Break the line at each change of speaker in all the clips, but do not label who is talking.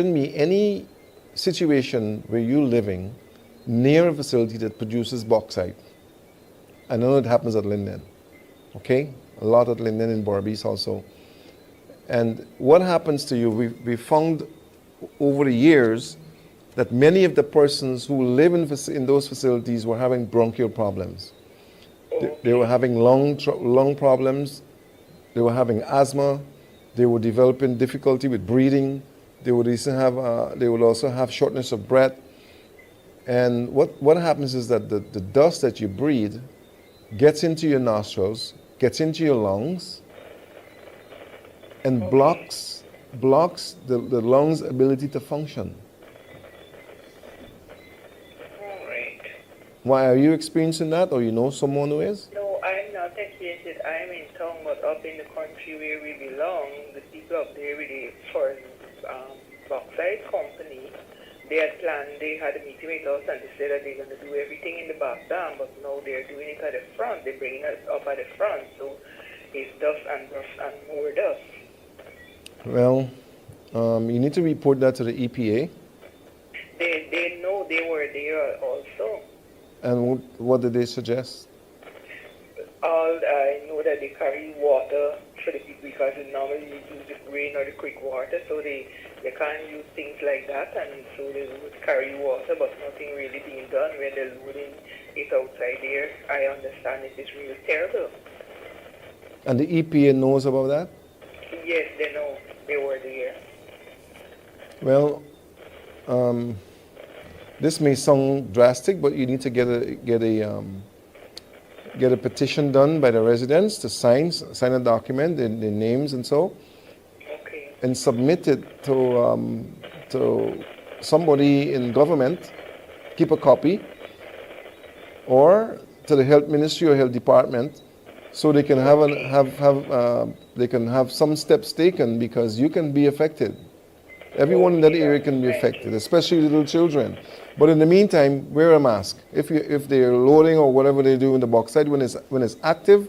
me any situation where you're living near a facility that produces bauxite. I know it happens at Linden, okay? A lot at Linden and Barbies also. And what happens to you, we found over the years that many of the persons who live in those facilities were having bronchial problems. They were having lung problems, they were having asthma, they were developing difficulty with breathing, they would also have shortness of breath. And what happens is that the dust that you breathe gets into your nostrils, gets into your lungs, and blocks the lungs' ability to function.
Alright.
Why, are you experiencing that, or you know someone who is?
No, I'm not experiencing it. I'm in town, but up in the country where we belong, the people up there with the foreign bauxite company, they had a meeting with us and they said that they're going to do everything in the back dam, but now they're doing it at the front. They're bringing us up at the front, so it's dust and more dust.
Well, you need to report that to the EPA.
They know they were there also.
And what did they suggest?
I know that they carry water for the people because normally you use the rain or the creek water, so they can't use things like that, and so they would carry water, but nothing really being done when they're loading it outside there. I understand it is really terrible.
And the EPA knows about that?
Yes, they know. They were there.
Well, this may sound drastic, but you need to get a petition done by the residents to sign a document, their names and so,
Okay.
and submit it to somebody in government, keep a copy, or to the health ministry or health department, so they can they can have some steps taken, because you can be affected. Everyone in that area can be affected, especially little children. But in the meantime, wear a mask. If they're loading or whatever they do in the bauxite, when it's active,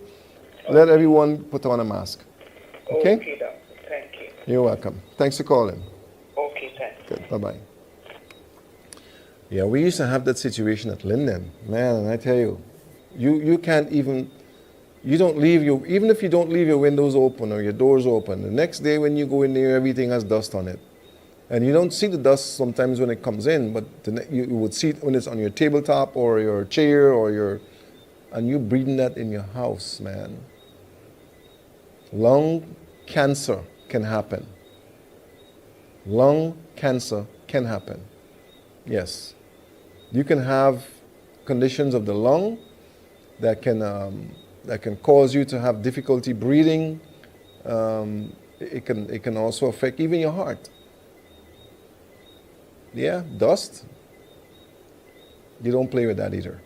let everyone put on a mask. Okay?
Okay, doctor. Thank you.
You're welcome. Thanks for calling.
Okay, thanks.
Good. Bye-bye. Yeah, we used to have that situation at Linden. Man, and I tell you, you can't even, even if you don't leave your windows open or your doors open, the next day when you go in there, everything has dust on it. And you don't see the dust sometimes when it comes in, but you would see it when it's on your tabletop or your chair and you're breathing that in your house, man. Lung cancer can happen. Lung cancer can happen. Yes. You can have conditions of the lung that can cause you to have difficulty breathing. It can also affect even your heart. Yeah, dust. You don't play with that either.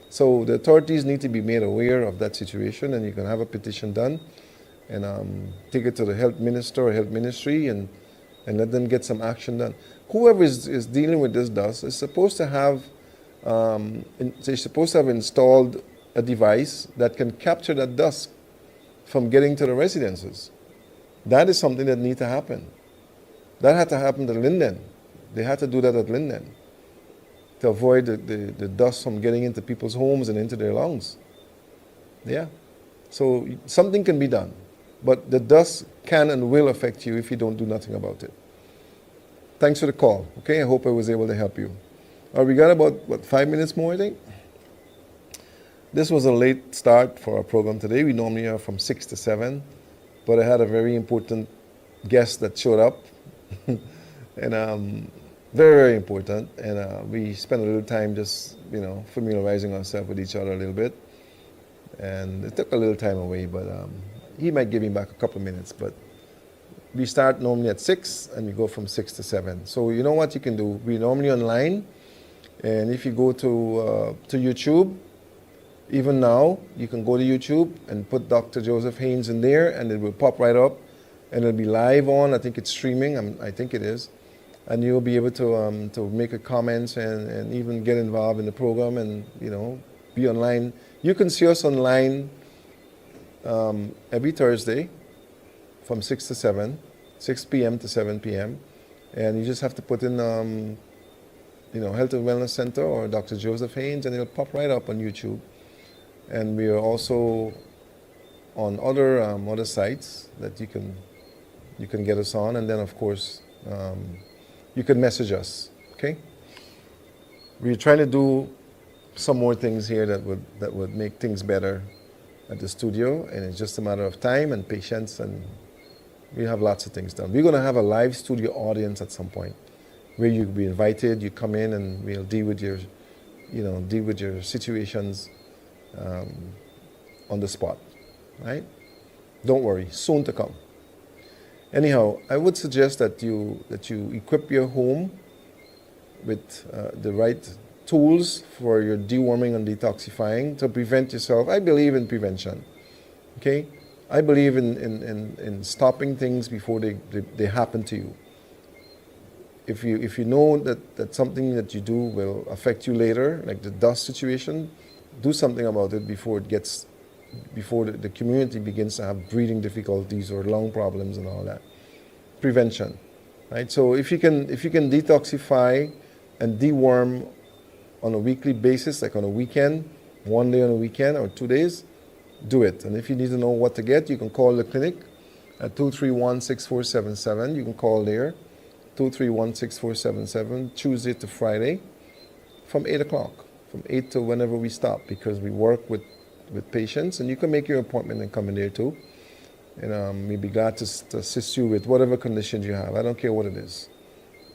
So the authorities need to be made aware of that situation, and you can have a petition done and take it to the health minister or health ministry and let them get some action done. Whoever is dealing with this dust is supposed to have installed a device that can capture that dust from getting to the residences. That is something that needs to happen. That had to happen to Linden. They had to do that at Linden to avoid the dust from getting into people's homes and into their lungs. Yeah. So something can be done. But the dust can and will affect you if you don't do nothing about it. Thanks for the call. Okay, I hope I was able to help you. We got about 5 minutes more, I think. This was a late start for our program today. We normally are from 6 to 7, but I had a very important guest that showed up. And very, very important. And we spent a little time just, familiarizing ourselves with each other a little bit. And it took a little time away, but he might give me back a couple of minutes. But we start normally at 6 and we go from 6 to 7. So you know what you can do? We're normally online. And if you go to YouTube, even now, you can go to YouTube and put Dr. Joseph Haynes in there, and it will pop right up. And it'll be live on. I think it's streaming. I think it is. And you'll be able to make a comments and even get involved in the program and, be online. You can see us online every Thursday from 6 to 7, 6 p.m. to 7 p.m. And you just have to put in, Health and Wellness Center or Dr. Joseph Haynes, and it'll pop right up on YouTube. And we are also on other sites that you can get us on, and then of course you can message us. Okay. We're trying to do some more things here that would make things better at the studio, and it's just a matter of time and patience, and we have lots of things done. We're going to have a live studio audience at some point where you'll be invited, you come in, and we'll deal with your situations on the spot, right? Don't worry, soon to come. Anyhow, I would suggest that you equip your home with the right tools for your deworming and detoxifying to prevent yourself. I believe in prevention, okay? I believe in stopping things before they happen to you. If you know that something that you do will affect you later, like the dust situation, do something about it before the community begins to have breathing difficulties or lung problems and all that. Prevention, right? So if you can detoxify and deworm on a weekly basis, like on a weekend, one day on a weekend or 2 days, do it. And if you need to know what to get, you can call the clinic at 231-6477. You can call there, 231-6477, Tuesday to Friday, from 8 o'clock, from 8 to whenever we stop, because we work with patients, and you can make your appointment and come in there too. And we'd be glad to assist you with whatever conditions you have. I don't care what it is.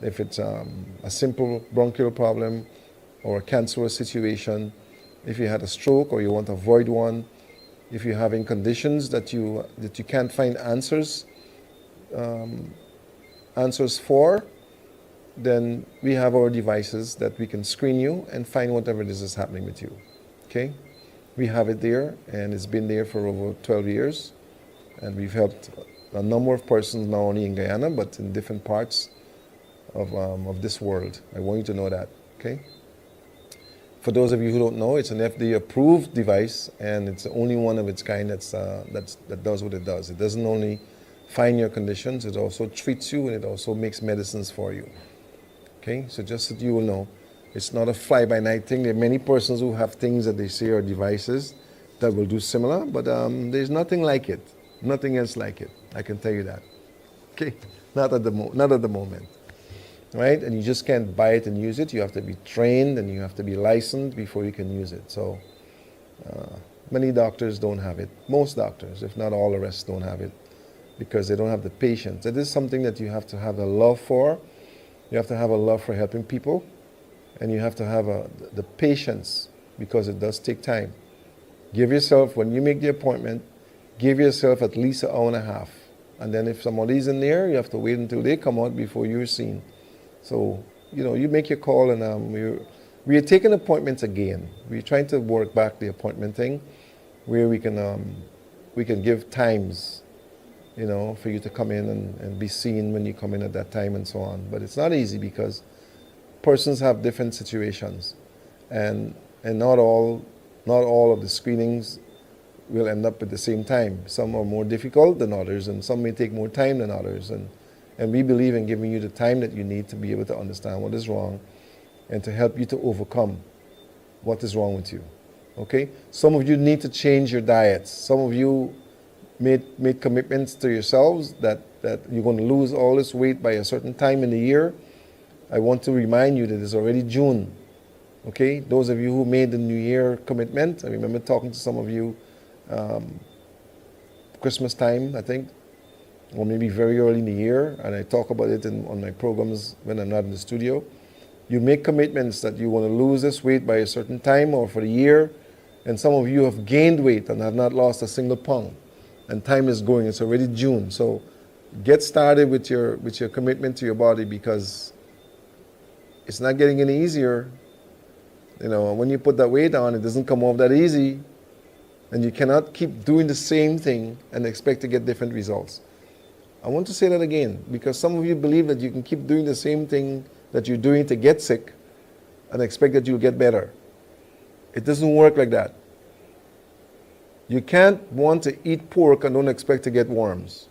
If it's a simple bronchial problem or a cancerous situation, if you had a stroke or you want to avoid one, if you're having conditions that you can't find answers for, then we have our devices that we can screen you and find whatever it is happening with you. Okay? We have it there, and it's been there for over 12 years. And we've helped a number of persons, not only in Guyana, but in different parts of this world. I want you to know that, okay? For those of you who don't know, it's an FDA-approved device, and it's the only one of its kind that does what it does. It doesn't only find your conditions, it also treats you, and it also makes medicines for you. Okay? So just that you will know, it's not a fly-by-night thing. There are many persons who have things that they say are devices that will do similar, but there's nothing like it. Nothing else like it. I can tell you that. Okay? Not at the moment. Right? And you just can't buy it and use it. You have to be trained and you have to be licensed before you can use it. So many doctors don't have it. Most doctors, if not all the rest, don't have it because they don't have the patience. It is something that you have to have a love for. You have to have a love for helping people, and you have to have the patience, because it does take time. Give yourself, when you make the appointment, give yourself at least an hour and a half. And then if somebody's in there, you have to wait until they come out before you're seen. So, you make your call, and we are taking appointments again. We're trying to work back the appointment thing, where we can give times, for you to come in and be seen when you come in at that time and so on. But it's not easy because persons have different situations, and not all of the screenings will end up at the same time. Some are more difficult than others, and some may take more time than others. And we believe in giving you the time that you need to be able to understand what is wrong and to help you to overcome what is wrong with you. Okay? Some of you need to change your diets. Some of you made commitments to yourselves that you're going to lose all this weight by a certain time in the year. I want to remind you that it's already June. Okay? Those of you who made the New Year commitment, I remember talking to some of you Christmas time, I think, or maybe very early in the year, and I talk about it on my programs when I'm not in the studio. You make commitments that you want to lose this weight by a certain time or for the year, and some of you have gained weight and have not lost a single pound. And time is going, it's already June. So get started with your commitment to your body, because it's not getting any easier. When you put that weight on, it doesn't come off that easy. And you cannot keep doing the same thing and expect to get different results. I want to say that again, because some of you believe that you can keep doing the same thing that you're doing to get sick and expect that you'll get better. It doesn't work like that. You can't want to eat pork and don't expect to get worms.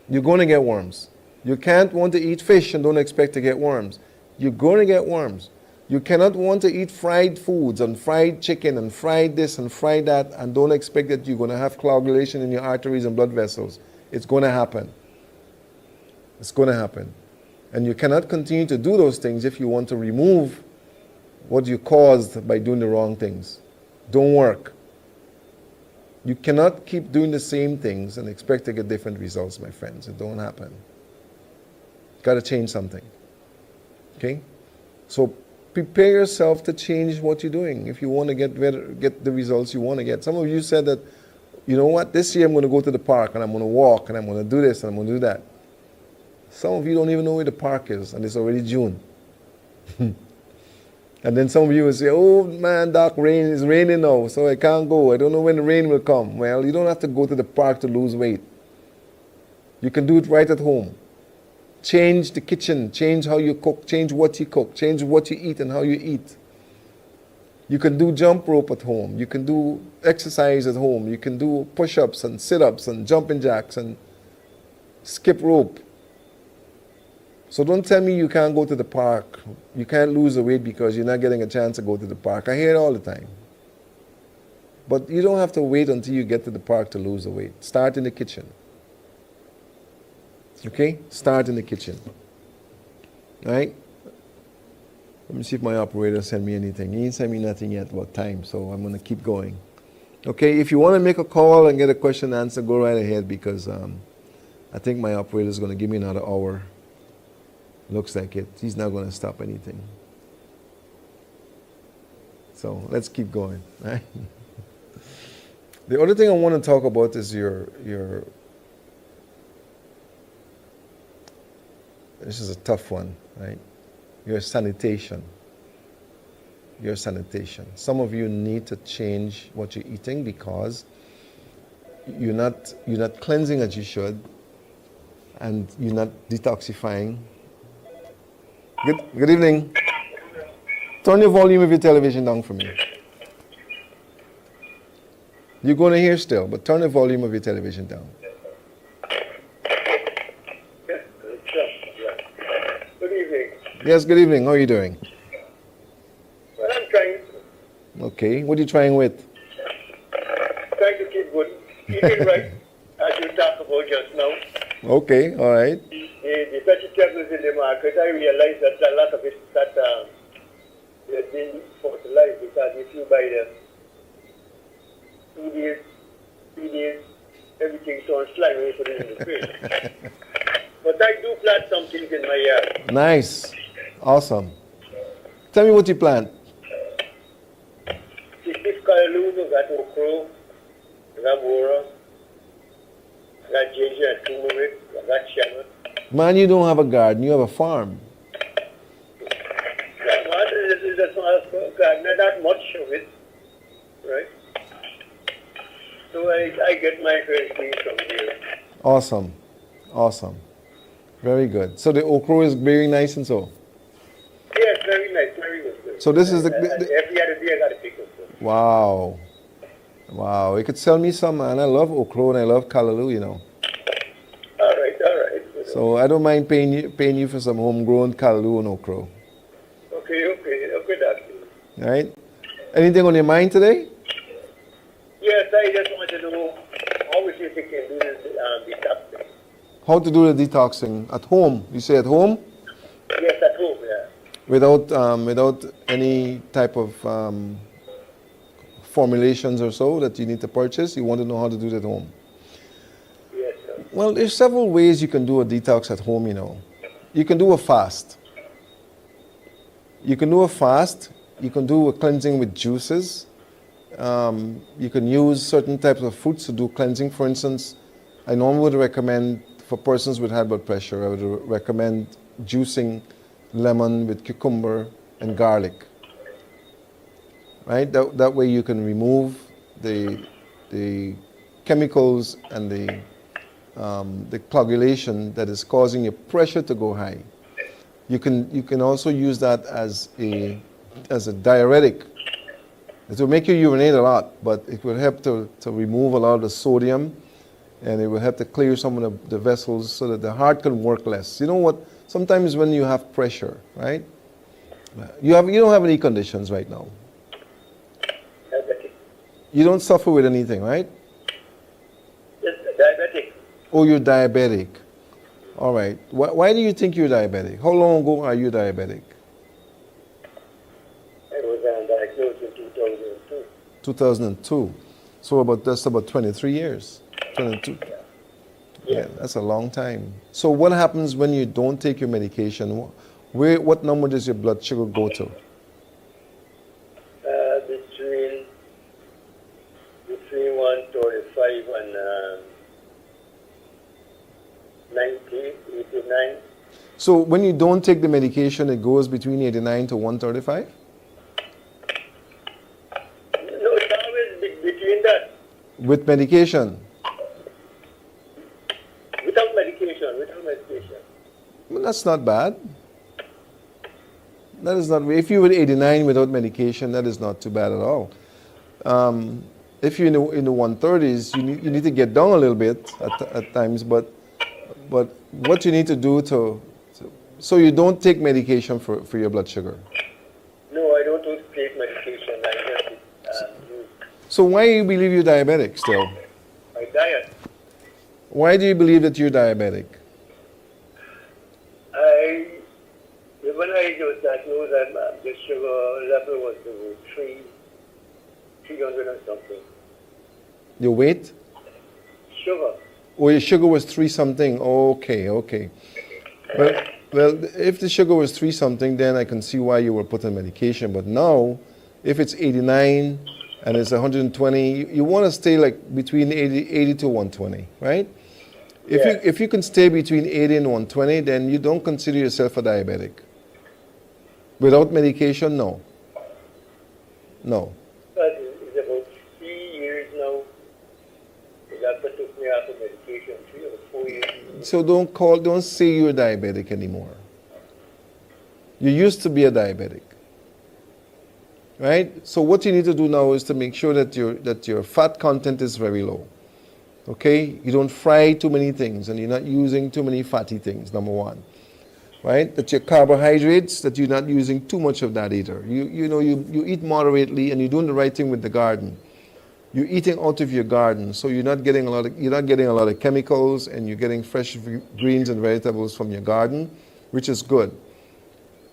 You're going to get worms. You can't want to eat fish and don't expect to get worms. You're going to get worms. You cannot want to eat fried foods and fried chicken and fried this and fried that and don't expect that you're going to have coagulation in your arteries and blood vessels. It's going to happen. It's going to happen. And you cannot continue to do those things if you want to remove what you caused by doing the wrong things. Don't work. You cannot keep doing the same things and expect to get different results, my friends. It don't happen. Got to change something. Okay? So prepare yourself to change what you're doing if you want to get the results you want to get. Some of you said that, you know what, this year I'm going to go to the park and I'm going to walk and I'm going to do this and I'm going to do that. Some of you don't even know where the park is and it's already June. And then some of you will say, oh man, Doc, it's raining now, so I can't go. I don't know when the rain will come. Well, you don't have to go to the park to lose weight. You can do it right at home. Change the kitchen, change how you cook, change what you cook, change what you eat and how you eat. You can do jump rope at home. You can do exercise at home. You can do push-ups and sit-ups and jumping jacks and skip rope. So don't tell me you can't go to the park. You can't lose the weight because you're not getting a chance to go to the park. I hear it all the time. But you don't have to wait until you get to the park to lose the weight. Start in the kitchen. Okay? Start in the kitchen. All right? Let me see if my operator sent me anything. He didn't send me nothing yet about time, so I'm going to keep going. Okay? If you want to make a call and get a question answered, go right ahead because I think my operator is going to give me another hour. Looks like it. He's not going to stop anything. So let's keep going. Right? The other thing I want to talk about is your this is a tough one, right? Your sanitation. Your sanitation. Some of you need to change what you're eating because you're not cleansing as you should, and you're not detoxifying. Good evening. Turn your volume of your television down for me. You're going to hear still, but turn the volume of your television down.
Good evening.
Yes, good evening. How are you doing?
Well, I'm trying.
Okay. What are you trying with?
Trying to keep good. Eating right, as you talked about just now.
Okay, all right.
The vegetables in the market, I realize that a lot of it that they're being fertilized because if you buy them 2 days, 3 days, everything turns slimy when you put it in the fridge. But I do plant some things in my yard.
Nice. Awesome. Tell me what you plant.
This callaloo, I got okra, I got mora, I got ginger and turmeric, I got shallot.
Man, you don't have a garden. You have a farm.
This is a small garden, not much of it, right? So I get my first things from there.
Awesome. Awesome. Very good. So the okra is very nice and so?
Yes, very nice, very good.
So this is
every other day I got to pick up some.
Wow. Wow. You could sell me some, man. I love okra and I love callaloo, you know.
All right.
So I don't mind paying you for some homegrown callaloo and okra.
Okay, doctor.
All right. Anything on your mind today?
Yes, I just want to know how it is you can do this detoxing.
How to do the detoxing at home? You say at home?
Yes, at home, yeah.
Without any type of formulations or so that you need to purchase. You want to know how to do it at home.
Yes, sir.
Well, there's several ways you can do a detox at home, you know. You can do a fast. You can do a fast. You can do a cleansing with juices. You can use certain types of fruits to do cleansing. For instance, I normally would recommend for persons with high blood pressure, I would recommend juicing lemon with cucumber and garlic. Right? That way you can remove the chemicals and the coagulation that is causing your pressure to go high. You can also use that as a diuretic. It will make you urinate a lot, but it will help to remove a lot of the sodium and it will help to clear some of the vessels so that the heart can work less. You know what? Sometimes when you have pressure, right? You don't have any conditions right now.
Diabetic.
You don't suffer with anything, right?
Yes, diabetic.
Oh, you're diabetic. All right. Why do you think you're diabetic? How long ago are you diabetic?
I was diagnosed in 2002.
2002. So that's about 23 years. 22. Yeah, that's a long time. So what happens when you don't take your medication? What number does your blood sugar go to?
Between 135 and 90, 89.
So when you don't take the medication, it goes between 89 to 135?
No, it's always between that.
With medication?
Without medication.
Well, that's not bad. That is not. If you were 89 without medication, that is not too bad at all. If you're in the 130s, you need to get down a little bit at times. But what you need to do so you don't take medication for your blood sugar.
No, I don't take medication. I just use
So why do you believe you're diabetic still?
my diet.
Why do you believe that you're diabetic?
When I was diagnosed, the sugar level was 300 and something.
Your weight?
Sugar.
Oh, your sugar was 3 something. Okay. Well, if the sugar was 3 something, then I can see why you were put on medication. But now, if it's 89 and it's 120, you want to stay like between 80 to 120, right? If you can stay between 80 and 120, then you don't consider yourself a diabetic. Without medication, no.
But it's about 3 years now. The doctor took me off of medication 3 or 4 years.
So don't say you're diabetic anymore. You used to be a diabetic, right? So what you need to do now is to make sure that your fat content is very low. Okay, you don't fry too many things, and you're not using too many fatty things. Number one, right? That your carbohydrates, that you're not using too much of that either. You eat moderately, and you're doing the right thing with the garden. You're eating out of your garden, so you're not getting a lot of chemicals, and you're getting fresh greens and vegetables from your garden, which is good.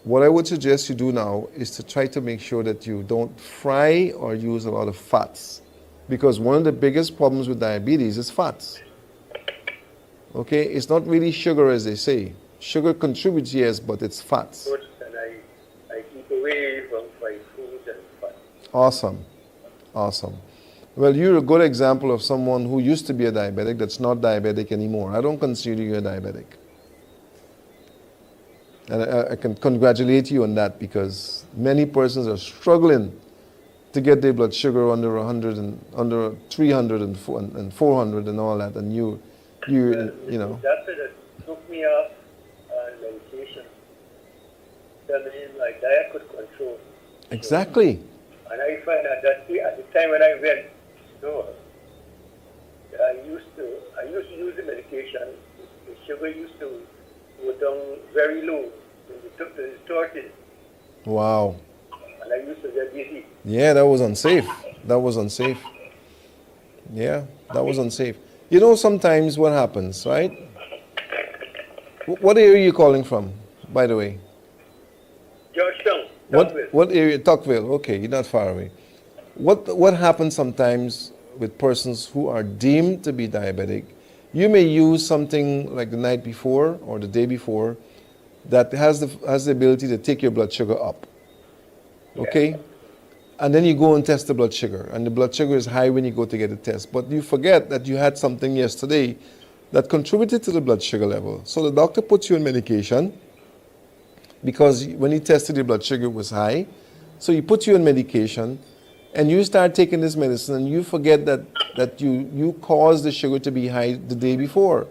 What I would suggest you do now is to try to make sure that you don't fry or use a lot of fats. Because one of the biggest problems with diabetes is fats. Okay, it's not really sugar as they say. Sugar contributes, yes, but it's fats.
And I keep away from fried foods and fat.
Awesome. Well, you're a good example of someone who used to be a diabetic that's not diabetic anymore. I don't consider you a diabetic. And I can congratulate you on that, because many persons are struggling to get their blood sugar under 100 and under 300 and 400 and all that, and you know.
The doctor that took me off medication told me my diet could control.
Exactly.
And I find out that at the time when I went, I used to use the medication. The sugar used to go down very low when they took the distorted.
Wow.
And I used to get dizzy.
Yeah, that was unsafe. Yeah, that was unsafe. You know, sometimes what happens, right? What area are you calling from, by the way?
Georgetown. Tuckville.
What area? Tuckville. Okay, you're not far away. What happens sometimes with persons who are deemed to be diabetic? You may use something like the night before or the day before that has the ability to take your blood sugar up. Okay? And then you go and test the blood sugar, and the blood sugar is high when you go to get a test. But you forget that you had something yesterday that contributed to the blood sugar level. So the doctor puts you on medication because when he tested your blood sugar was high. So he puts you on medication, and you start taking this medicine, and you forget that you caused the sugar to be high the day before.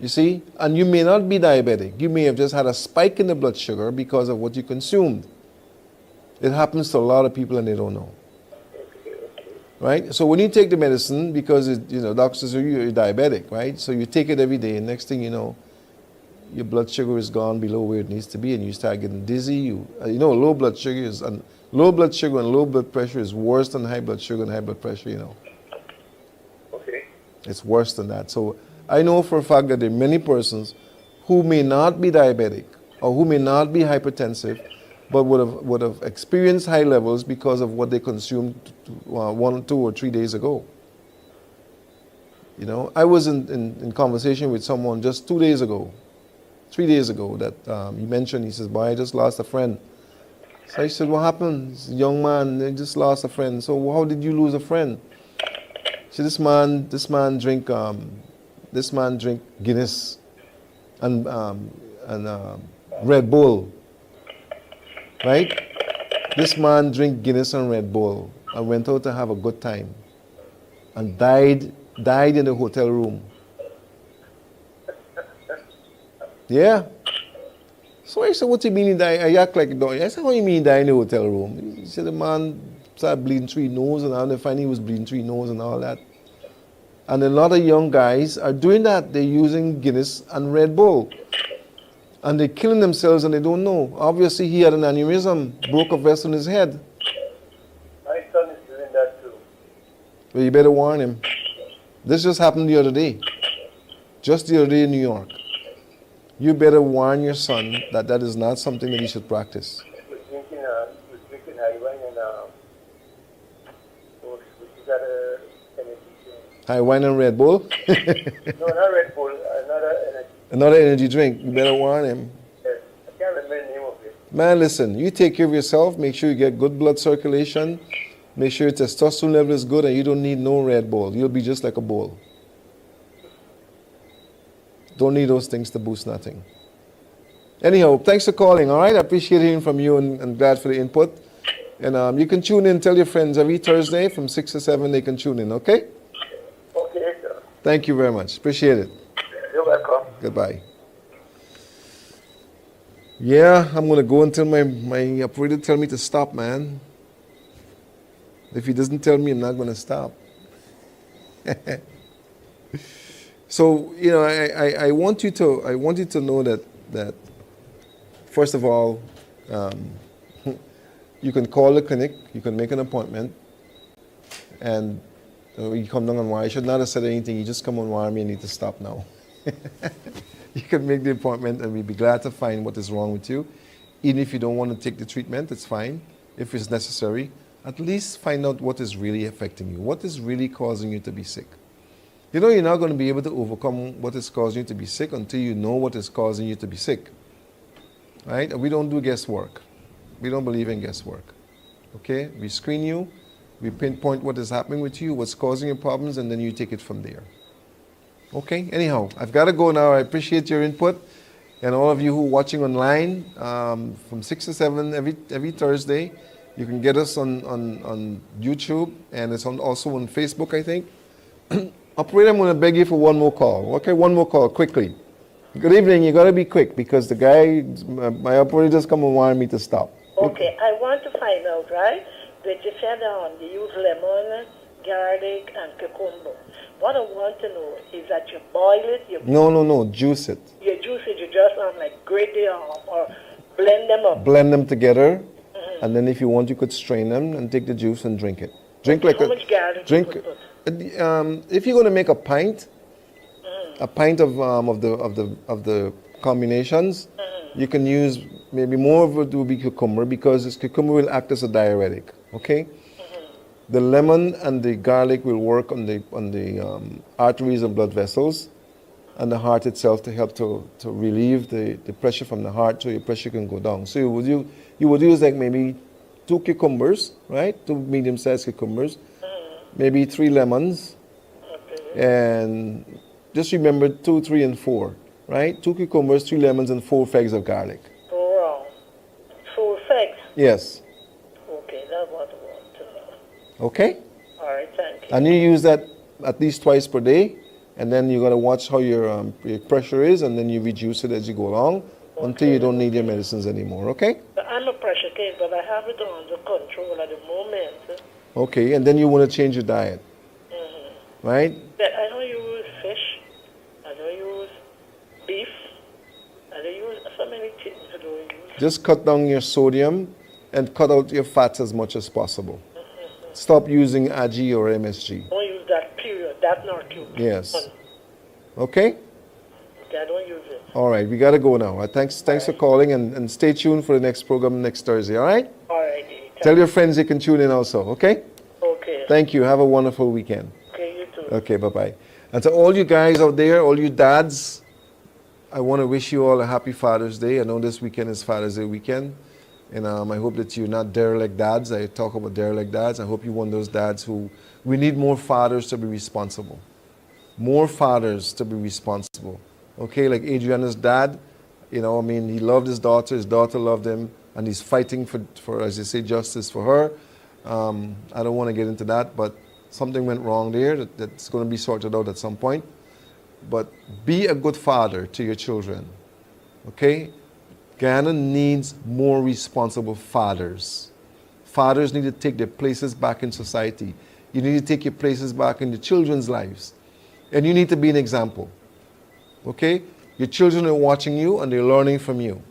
You see? And you may not be diabetic. You may have just had a spike in the blood sugar because of what you consumed. It happens to a lot of people and they don't know. right? So when you take the medicine, because doctors say you're diabetic, right? So you take it every day, and next thing you know, your blood sugar is gone below where it needs to be, and you start getting dizzy. Low blood sugar and low blood pressure is worse than high blood sugar and high blood pressure.
Okay.
It's worse than that. So I know for a fact that there are many persons who may not be diabetic or who may not be hypertensive, but would have experienced high levels because of what they consumed 1, 2, or 3 days ago. I was in conversation with someone just 2 days ago, 3 days ago, that he mentioned, he says, boy, I just lost a friend. So I said, what happened? This young man, they just lost a friend. So how did you lose a friend? See, this man drink Guinness and Red Bull, right? This man drink Guinness and Red Bull and went out to have a good time and died in the hotel room. Yeah. So I said, what do you mean he died? I act like, I said, what do you mean he died in the hotel room? He said the man started bleeding through his nose, and they finally was bleeding through his nose and all that. And a lot of young guys are doing that. They're using Guinness and Red Bull. And they're killing themselves and they don't know. Obviously, he had an aneurysm, broke a vessel in his head.
My son is doing that too.
Well, you better warn him. This just happened the other day. Just the other day in New York. You better warn your son that is not something that he should practice.
He was drinking high wine and which is that energy drink.
High wine and Red Bull?
No, not Red Bull, another energy.
Another energy drink. You better warn him.
Yes, I can't remember the name of it.
Man, listen, you take care of yourself. Make sure you get good blood circulation. Make sure your testosterone level is good, and you don't need no Red Bull. You'll be just like a bull. Don't need those things to boost nothing. Anyhow, thanks for calling, all right? I appreciate hearing from you and glad for the input. And you can tune in, tell your friends every Thursday from 6 to 7, they can tune in, okay?
Okay, sir.
Thank you very much. Appreciate it.
You're welcome.
Goodbye. Yeah, I'm going to go until my operator tell me to stop, man. If he doesn't tell me, I'm not going to stop. So, I want you to know that first of all, you can call the clinic, you can make an appointment, and you come down and wire. I should not have said anything. You just come and wire me. I need to stop now. You can make the appointment, and we'd be glad to find what is wrong with you. Even if you don't want to take the treatment, it's fine. If it's necessary, at least find out what is really affecting you. What is really causing you to be sick? You're not going to be able to overcome what is causing you to be sick until you know what is causing you to be sick. Right? And we don't do guesswork. We don't believe in guesswork. Okay? We screen you, we pinpoint what is happening with you, what's causing your problems, and then you take it from there. Okay? Anyhow, I've got to go now. I appreciate your input. And all of you who are watching online, from 6 to 7 every Thursday, you can get us on YouTube, and it's also on Facebook, I think. Operator, I'm going to beg you for one more call. Okay, one more call, quickly. Good evening. You got to be quick because the guy, my operator, just come and warn me to stop.
Okay, I want to find out, right, that you said you use lemon, garlic, and cucumber. What I want to know is that you boil it.
No, juice it.
You juice it. You just like grate it or blend them up.
Blend them together, and then if you want, you could strain them and take the juice and drink it. Drink like
How much garlic
drink.
you put?
If you're going to make a pint of the combinations, you can use maybe more of it will be cucumber because this cucumber will act as a diuretic. Okay, the lemon and the garlic will work on the arteries and blood vessels, and the heart itself to help to relieve the pressure from the heart, so your pressure can go down. So you would use like maybe 2 cucumbers, right? 2 medium-sized cucumbers. Maybe 3 lemons, and just remember 2, 3, and 4, right? 2 cucumbers, 3 lemons, and 4 figs of garlic.
4 figs?
Yes.
Okay, that's what I want to know.
Okay?
All right, thank you.
And you use that at least twice per day, and then you got to watch how your pressure is, and then you reduce it as you go along until you don't need your medicines anymore, okay?
I'm a pressure case, but I have it under control at the moment.
Okay, and then you want to change your diet, right?
But I don't use fish. I don't use beef. I don't use so many things I don't use.
Just cut down your sodium and cut out your fats as much as possible. Stop using AGI or MSG.
Don't use that period. That's not cute.
Yes. Okay?
Okay, I don't use it.
All right, we got to go now. Thanks for calling, and stay tuned for the next program next Thursday, all right?
All right.
Tell your friends they can tune in also, okay?
Okay.
Thank you. Have a wonderful weekend.
Okay, you too.
Okay, bye-bye. And to all you guys out there, all you dads, I want to wish you all a happy Father's Day. I know this weekend is Father's Day weekend. And I hope that you're not derelict dads. I talk about derelict dads. I hope you're one of those dads who, we need more fathers to be responsible. More fathers to be responsible. Okay, like Adriana's dad, he loved his daughter loved him, and he's fighting for as you say, justice for her. I don't want to get into that, but something went wrong there that's going to be sorted out at some point. But be a good father to your children, okay? Guyana needs more responsible fathers. Fathers need to take their places back in society. You need to take your places back in the children's lives. And you need to be an example. Okay? Your children are watching you and they're learning from you.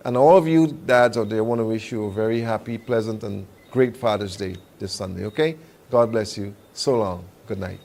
And all of you dads out there, I want to wish you a very happy, pleasant, and great Father's Day this Sunday. Okay? God bless you. So long. Good night.